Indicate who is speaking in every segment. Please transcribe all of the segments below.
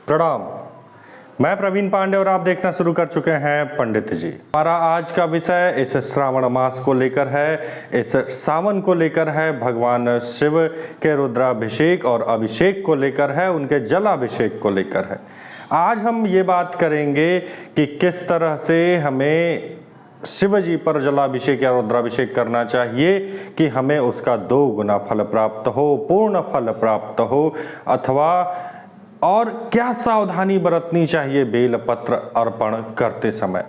Speaker 1: प्रणाम। मैं प्रवीण पांडे और आप देखना शुरू कर चुके हैं पंडित जी। हमारा आज का विषय इस श्रावण मास को लेकर है, इस सावन को लेकर है, भगवान शिव के रुद्राभिषेक और अभिषेक को लेकर है, उनके जलाभिषेक को लेकर है। आज हम ये बात करेंगे कि किस तरह से हमें शिव जी पर जलाभिषेक या रुद्राभिषेक करना चाहिए कि हमें उसका 2 गुना फल प्राप्त हो, पूर्ण फल प्राप्त हो, अथवा और क्या सावधानी बरतनी चाहिए बेलपत्र अर्पण करते समय।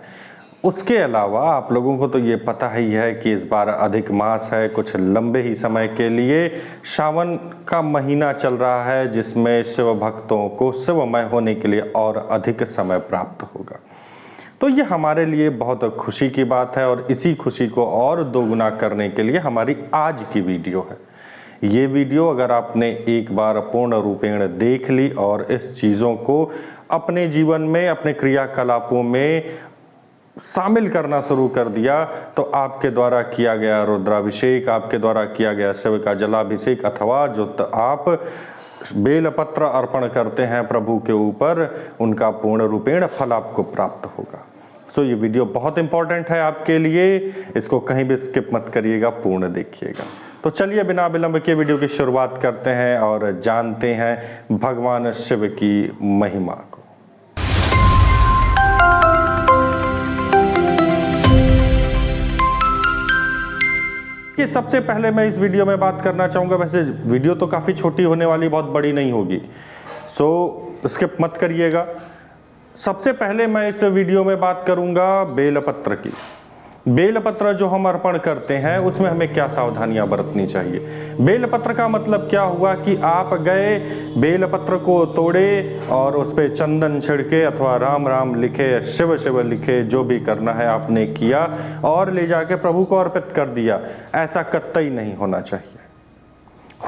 Speaker 1: उसके अलावा आप लोगों को तो ये पता ही है कि इस बार अधिक मास है, कुछ लंबे ही समय के लिए सावन का महीना चल रहा है, जिसमें शिव भक्तों को शिवमय होने के लिए और अधिक समय प्राप्त होगा। तो ये हमारे लिए बहुत खुशी की बात है और इसी खुशी को और 2 गुना करने के लिए हमारी आज की वीडियो है। ये वीडियो अगर आपने एक बार पूर्ण रूपेण देख ली और इस चीज़ों को अपने जीवन में, अपने क्रियाकलापों में शामिल करना शुरू कर दिया, तो आपके द्वारा किया गया रुद्राभिषेक, आपके द्वारा किया गया शिव का जलाभिषेक, अथवा जो आप बेलपत्र अर्पण करते हैं प्रभु के ऊपर, उनका पूर्ण रूपेण फल आपको प्राप्त होगा। सो ये वीडियो बहुत इंपॉर्टेंट है आपके लिए, इसको कहीं भी स्किप मत करिएगा, पूर्ण देखिएगा। तो चलिए बिना विलंब के वीडियो की शुरुआत करते हैं और जानते हैं भगवान शिव की महिमा को। कि सबसे पहले मैं इस वीडियो में बात करना चाहूँगा, वैसे वीडियो तो काफ़ी छोटी होने वाली, बहुत बड़ी नहीं होगी, सो स्किप मत करिएगा। सबसे पहले मैं इस वीडियो में बात करूँगा बेलपत्र की। बेलपत्र जो हम अर्पण करते हैं उसमें हमें क्या सावधानियां बरतनी चाहिए। बेलपत्र का मतलब क्या हुआ कि आप गए, बेलपत्र को तोड़े और उस पर चंदन छिड़के अथवा राम राम लिखे, शिव शिव लिखे, जो भी करना है आपने किया और ले जाके प्रभु को अर्पित कर दिया। ऐसा कतई नहीं होना चाहिए।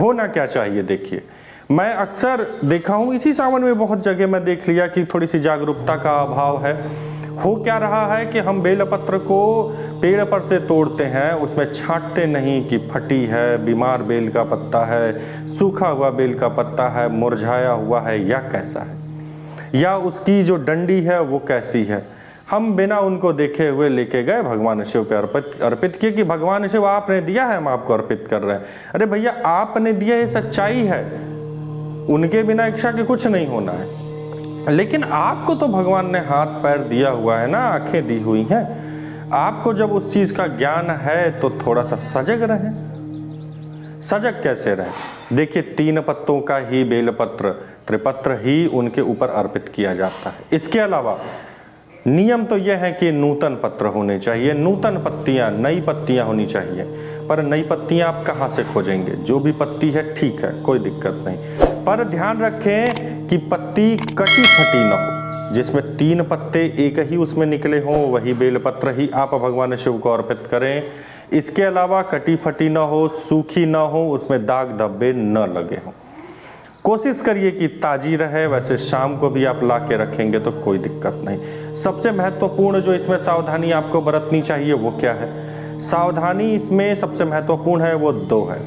Speaker 1: होना क्या चाहिए, देखिए, मैं अक्सर देखा हूँ, इसी सावन में बहुत जगह मैं देख लिया कि थोड़ी सी जागरूकता का अभाव है। हो क्या रहा है कि हम बेलपत्र को पेड़ पर से तोड़ते हैं, उसमें छांटते नहीं कि फटी है, बीमार बेल का पत्ता है, सूखा हुआ बेल का पत्ता है, मुरझाया हुआ है या कैसा है, या उसकी जो डंडी है वो कैसी है। हम बिना उनको देखे हुए लेके गए, भगवान शिव पे अर्पित किए कि भगवान शिव आपने दिया है, हम आपको अर्पित कर रहे हैं। अरे भैया, आपने दिया, ये सच्चाई है, उनके बिना इच्छा के कुछ नहीं होना है। लेकिन आपको तो भगवान ने हाथ पैर दिया हुआ है ना, आंखें दी हुई हैं। आपको जब उस चीज का ज्ञान है तो थोड़ा सा सजग रहें। सजग कैसे रहें? देखिए, 3 पत्तों का ही बेलपत्र, त्रिपत्र ही उनके ऊपर अर्पित किया जाता है। इसके अलावा नियम तो यह है कि नूतन पत्र होने चाहिए, नूतन पत्तियां, नई पत्तियां होनी चाहिए। पर नई पत्तियां आप कहाँ से खोजेंगे? जो भी पत्ती है ठीक है, कोई दिक्कत नहीं, पर ध्यान रखें कि पत्ती कटी फटी न हो। जिसमें 3 पत्ते एक ही उसमें निकले हों, वही बेलपत्र ही आप भगवान शिव को अर्पित करें। इसके अलावा कटी फटी न हो, सूखी न हो, उसमें दाग धब्बे न लगे हों। कोशिश करिए कि ताजी रहे। वैसे शाम को भी आप ला के रखेंगे तो कोई दिक्कत नहीं। सबसे महत्वपूर्ण जो इसमें सावधानी आपको बरतनी चाहिए वो क्या है? सावधानी इसमें सबसे महत्वपूर्ण है वो 2 है।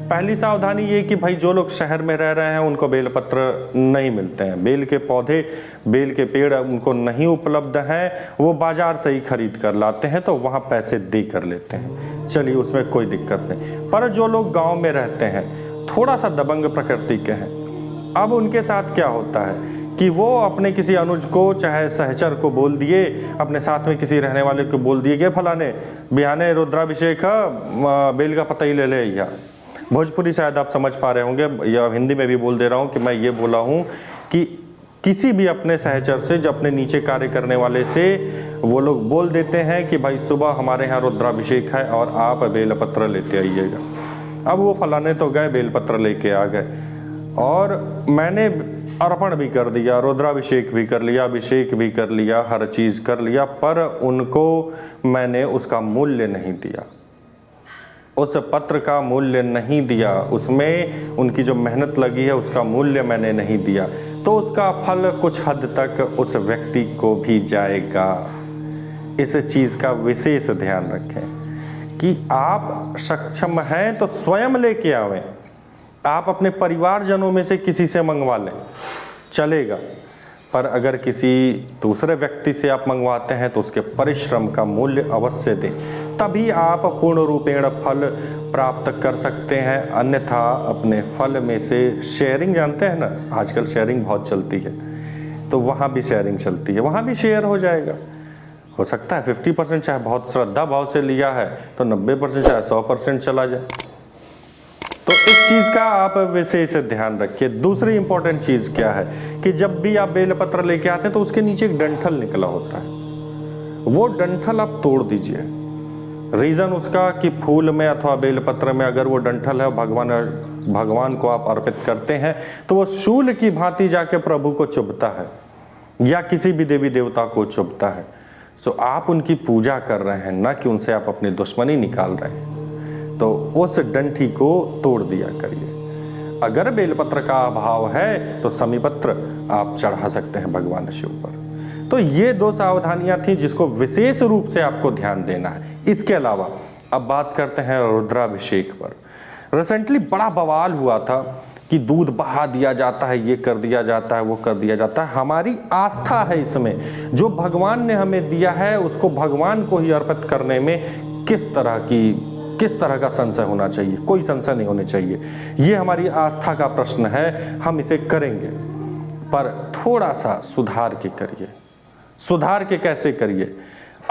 Speaker 1: पहली सावधानी ये कि भाई जो लोग शहर में रह रहे हैं उनको बेलपत्र नहीं मिलते हैं, बेल के पौधे, बेल के पेड़ उनको नहीं उपलब्ध हैं, वो बाजार से ही खरीद कर लाते हैं, तो वहाँ पैसे दे कर लेते हैं। चलिए, उसमें कोई दिक्कत नहीं। पर जो लोग गांव में रहते हैं, थोड़ा सा दबंग प्रकृति के हैं, अब उनके साथ क्या होता है कि वो अपने किसी अनुज को, चाहे सहचर को बोल दिए, अपने साथ में किसी रहने वाले को बोल दिए कि फलाने बिहाने रुद्राभिषेक बेल का पत्ता ही ले ले। या भोजपुरी शायद आप समझ पा रहे होंगे, या हिंदी में भी बोल दे रहा हूँ कि मैं ये बोला हूँ कि किसी भी अपने सहचर से, जो अपने नीचे कार्य करने वाले से, वो लोग बोल देते हैं कि भाई सुबह हमारे यहाँ रुद्राभिषेक है और आप बेलपत्र लेते आइएगा। अब वो फलाने तो गए, बेलपत्र लेके आ गए और मैंने अर्पण भी कर दिया, रुद्राभिषेक भी कर लिया, अभिषेक भी कर लिया, हर चीज़ कर लिया, पर उनको मैंने उसका मूल्य नहीं दिया, उस पत्र का मूल्य नहीं दिया, उसमें उनकी जो मेहनत लगी है उसका मूल्य मैंने नहीं दिया, तो उसका फल कुछ हद तक उस व्यक्ति को भी जाएगा। इस चीज़ का विशेष ध्यान रखें कि आप सक्षम हैं तो स्वयं लेके आवें। आप अपने परिवारजनों में से किसी से मंगवा लें, चलेगा, पर अगर किसी दूसरे व्यक्ति से आप मंगवाते हैं तो उसके परिश्रम का मूल्य अवश्य दें, तभी आप पूर्ण रूपेण फल प्राप्त कर सकते हैं। अन्यथा अपने फल में से शेयरिंग, जानते हैं ना, आजकल शेयरिंग बहुत चलती है, तो वहाँ भी शेयरिंग चलती है, वहाँ भी शेयर हो जाएगा। हो सकता है 50% चाहे बहुत श्रद्धा भाव से लिया है तो 90% चाहे 100% चला जाए। तो इस चीज़ का आप विशेष ध्यान रखिए। दूसरी इंपॉर्टेंट चीज़ क्या है कि जब भी आप बेलपत्र लेके आते हैं तो उसके नीचे एक डंठल निकला होता है, वो डंठल आप तोड़ दीजिए। रीज़न उसका कि फूल में अथवा बेलपत्र में अगर वो डंठल है, भगवान को आप अर्पित करते हैं तो वो शूल की भांति जाके प्रभु को चुभता है या किसी भी देवी देवता को चुभता है। सो आप उनकी पूजा कर रहे हैं, ना कि उनसे आप अपनी दुश्मनी निकाल रहे हैं। तो उस डंठी को तोड़ दिया करिए। अगर बेलपत्र का अभाव है तो समीपत्र आप चढ़ा सकते हैं भगवान शिव पर। तो ये 2 सावधानियां थी जिसको विशेष रूप से आपको ध्यान देना है। इसके अलावा अब बात करते हैं रुद्राभिषेक पर। रिसेंटली बड़ा बवाल हुआ था कि दूध बहा दिया जाता है, ये कर दिया जाता है, वो कर दिया जाता है। हमारी आस्था है इसमें, जो भगवान ने हमें दिया है उसको भगवान को ही अर्पित करने में किस तरह का संशय होना चाहिए? कोई संशय नहीं होने चाहिए। ये हमारी आस्था का प्रश्न है, हम इसे करेंगे, पर थोड़ा सा सुधार के करिए। सुधार के कैसे करिए?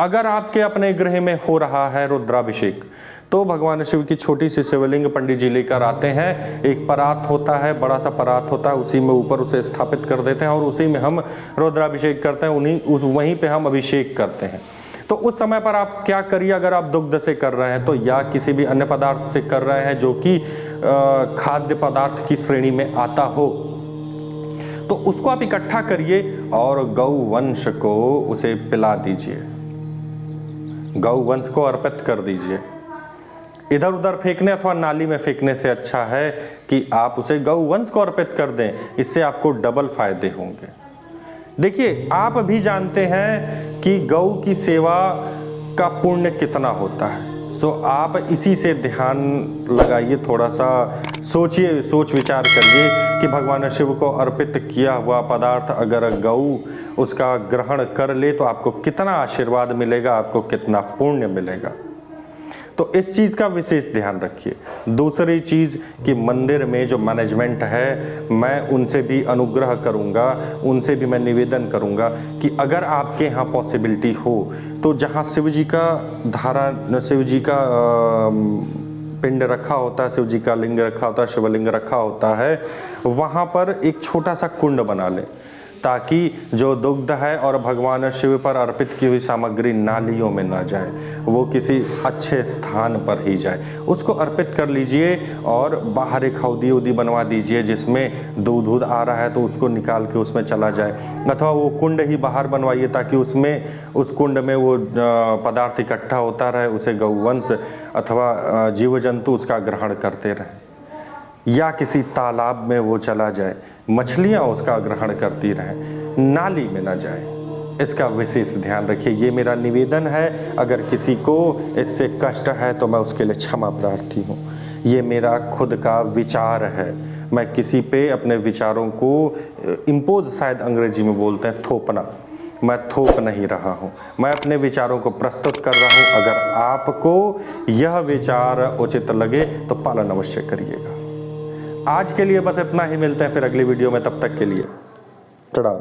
Speaker 1: अगर आपके अपने गृह में हो रहा है रुद्राभिषेक तो भगवान शिव की छोटी सी शिवलिंग पंडित जी लेकर आते हैं। एक परात होता है, बड़ा सा परात होता है, उसी में ऊपर उसे स्थापित कर देते हैं और उसी में हम रुद्राभिषेक करते हैं, वहीं पे हम अभिषेक करते हैं। तो उस समय पर आप क्या करिए, अगर आप दुग्ध से कर रहे हैं तो या किसी भी अन्य पदार्थ से कर रहे हैं जो कि खाद्य पदार्थ की श्रेणी में आता हो, तो उसको आप इकट्ठा करिए और गौवंश को उसे पिला दीजिए, गौवंश को अर्पित कर दीजिए। इधर उधर फेंकने अथवा नाली में फेंकने से अच्छा है कि आप उसे गौवंश को अर्पित कर दें, इससे आपको डबल फायदे होंगे। देखिए, आप भी जानते हैं कि गौ की सेवा का पुण्य कितना होता है। सो आप इसी से ध्यान लगाइए, थोड़ा सा सोचिए, सोच विचार करिए कि भगवान शिव को अर्पित किया हुआ पदार्थ अगर गौ उसका ग्रहण कर ले तो आपको कितना आशीर्वाद मिलेगा, आपको कितना पुण्य मिलेगा। तो इस चीज़ का विशेष ध्यान रखिए। दूसरी चीज़ कि मंदिर में जो मैनेजमेंट है, मैं उनसे भी अनुग्रह करूंगा, उनसे भी मैं निवेदन करूंगा कि अगर आपके यहाँ पॉसिबिलिटी हो तो जहाँ शिव जी का पिंड रखा होता है, शिव जी का लिंग रखा होता है, शिवलिंग रखा होता है, वहाँ पर एक छोटा सा कुंड बना लें ताकि जो दुग्ध है और भगवान शिव पर अर्पित की हुई सामग्री नालियों में ना जाए, वो किसी अच्छे स्थान पर ही जाए। उसको अर्पित कर लीजिए और बाहर एक हौदी उदी बनवा दीजिए जिसमें दूध आ रहा है तो उसको निकाल के उसमें चला जाए, अथवा वो कुंड ही बाहर बनवाइए ताकि उस कुंड में वो पदार्थ इकट्ठा होता रहे, उसे गौवंश अथवा जीव जंतु उसका ग्रहण करते रहें। या किसी तालाब में वो चला जाए, मछलियाँ उसका ग्रहण करती रहें, नाली में ना जाए। इसका विशेष ध्यान रखिए। ये मेरा निवेदन है। अगर किसी को इससे कष्ट है तो मैं उसके लिए क्षमा प्रार्थी हूँ। ये मेरा खुद का विचार है, मैं किसी पे अपने विचारों को इम्पोज, शायद अंग्रेजी में बोलते हैं थोपना, मैं थोप नहीं रहा हूँ, मैं अपने विचारों को प्रस्तुत कर रहा हूँ। अगर आपको यह विचार उचित लगे तो पालन अवश्य करिएगा। आज के लिए बस इतना ही, मिलते हैं फिर अगली वीडियो में, तब तक के लिए प्रणाम।